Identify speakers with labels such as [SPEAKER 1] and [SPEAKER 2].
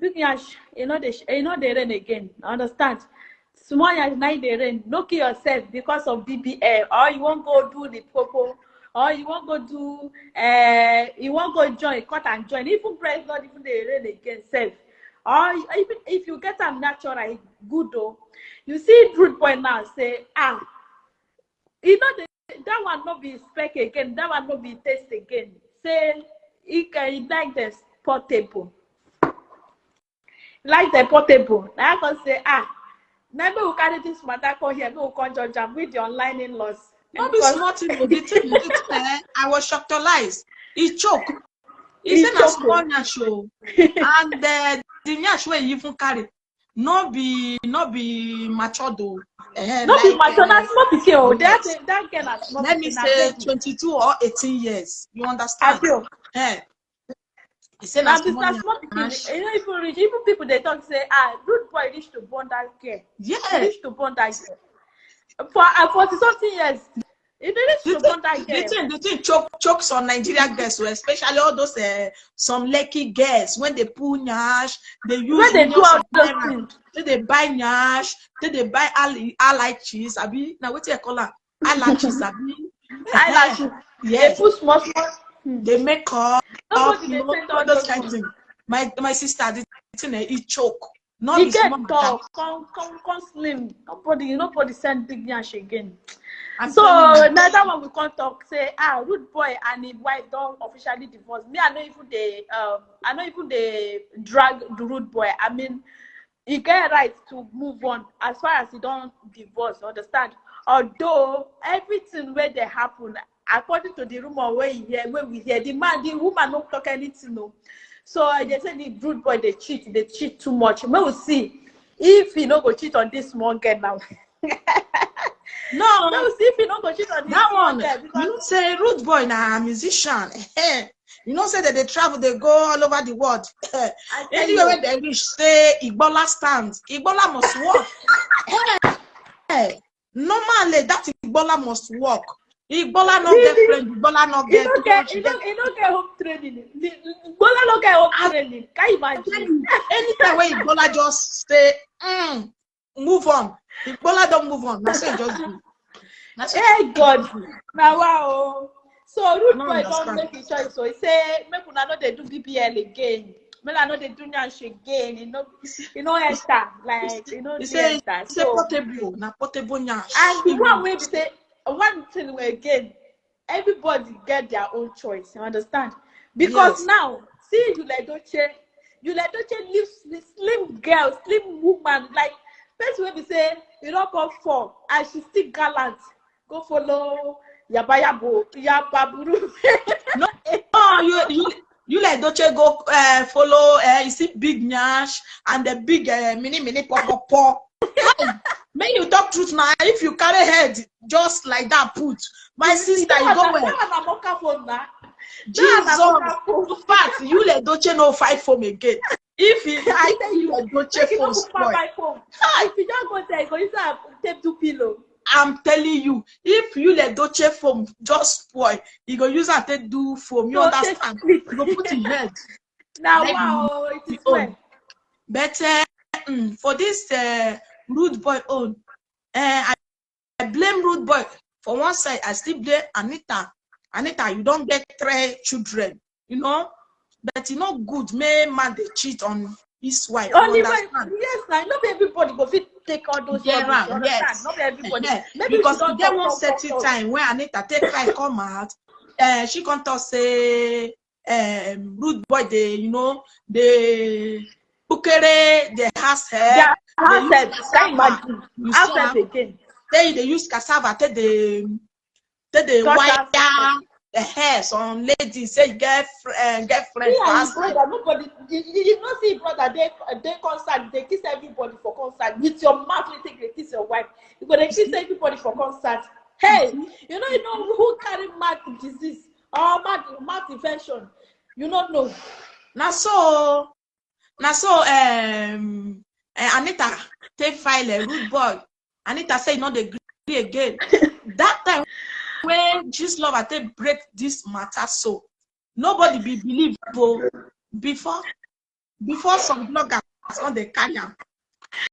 [SPEAKER 1] big yash, they rain again. Understand? Small yash, now they rain. No kill yourself because of BBL, or you won't go do the popo, or you won't go do, you won't go join, cut and join. Even price not even they rain again, self. Or even if you get a natural, good though. You see, rude boy now say, that one not be spec again, that one not be taste again. Say, he like the portable. Like the portable. Now I can say, maybe we carry this matter call here, we can judge them with the online in-laws.
[SPEAKER 2] Not be smart, the thing, I was shocked. He choke. He said a small show. And the nyash where you even carry. Not be mature though.
[SPEAKER 1] Not be mature, not small. That girl has small.
[SPEAKER 2] Let me say 22 or 18 years. You understand? He said
[SPEAKER 1] now small. Even people they talk say, rude boy reach to bond that girl.
[SPEAKER 2] Yeah.
[SPEAKER 1] Reach to bond that girl. For 40-something years. It reach to bond that girl.
[SPEAKER 2] The thing chokes on Nigerian girls, especially all those some lucky girls when they pull nyash, they use
[SPEAKER 1] when they do all those things.
[SPEAKER 2] They buy nyash, they buy eyelashes. Now what do you call that? Eyelashes,
[SPEAKER 1] eyelashes.
[SPEAKER 2] Yes.
[SPEAKER 1] They put small.
[SPEAKER 2] They make up. All those kind of
[SPEAKER 1] things.
[SPEAKER 2] My sister did it choke. Not
[SPEAKER 1] he get tall, come slim. Nobody send big nyash again. So another one we can't talk say rude boy and his wife don't officially divorce. Me, I know even they drag the rude boy. I mean, he get right to move on as far as he don't divorce. Understand? Although everything where they happen, according to the rumor where we hear, the woman don't talk anything. No. So they say the rude boy they cheat too much. We will see if he no go cheat on this small girl now.
[SPEAKER 2] No,
[SPEAKER 1] see if he not go cheat on this
[SPEAKER 2] that
[SPEAKER 1] one.
[SPEAKER 2] You say rude boy na musician. You know say that they travel, they go all over the world. Anywhere they reach, say Igbola stands. Igbola must walk. Normally that Igbola must walk. Igbola no get friend. Igbola no get.
[SPEAKER 1] He don't get home training. Igbola no get home training. Can you imagine?
[SPEAKER 2] Anytime when Igbola just say, move on. Igbola don't move on. That's what just do.
[SPEAKER 1] Hey God. Now wow. So rude boy don't make a choice. So he say, make una know they do BBL again. Make una know they do nyash again. You know Esther. Like
[SPEAKER 2] he say portable. Na portable nyash.
[SPEAKER 1] And the one way say one thing again, everybody get their own choice. You understand? Because now, see Yul Edochie lives the slim girl, slim woman, like first when we say you don't go for and she still gallant. Go follow Yababuru.
[SPEAKER 2] No, Yul Edochie go follow you see big nyash and the big mini pop. May you talk truth now. If you carry head just like that, put my sister, you go where? Jesus, in fact, Yul Edochie no fight phone again. If I tell you Edochie phone spoil,
[SPEAKER 1] if you don't go there, you go take 2 pillows.
[SPEAKER 2] I'm telling you, if Yul Edochie phone just spoil, you go use and take do foam. You understand? You go put in head.
[SPEAKER 1] Now wow, it is well.
[SPEAKER 2] Better for this rude boy own. I blame rude boy for one side. I still blame Anita. Anita, you don't get 3 children, but not good. Man, they cheat on his wife.
[SPEAKER 1] Only yes, now not everybody go fit take all those.
[SPEAKER 2] Yes.
[SPEAKER 1] Not everybody.
[SPEAKER 2] Maybe because there was certain time when Anita take cry come out. She can't say rude boy. They Ukere, they has hair.
[SPEAKER 1] Yeah, can imagine. Again.
[SPEAKER 2] They use cassava, take the wire the hairs on ladies, say girlfriend.
[SPEAKER 1] Nobody, you not see brother, they concert, they kiss everybody for concert. With your mouth, they kiss your wife. You gonna kiss everybody for concert. Hey, you know who carry mouth disease or mouth infection? You don't know. Now so
[SPEAKER 2] Anita take file a rude boy. Anita say not the agree again. That time when Jesus love I take break this matter, so nobody be believable before before some bloggers on the carry am.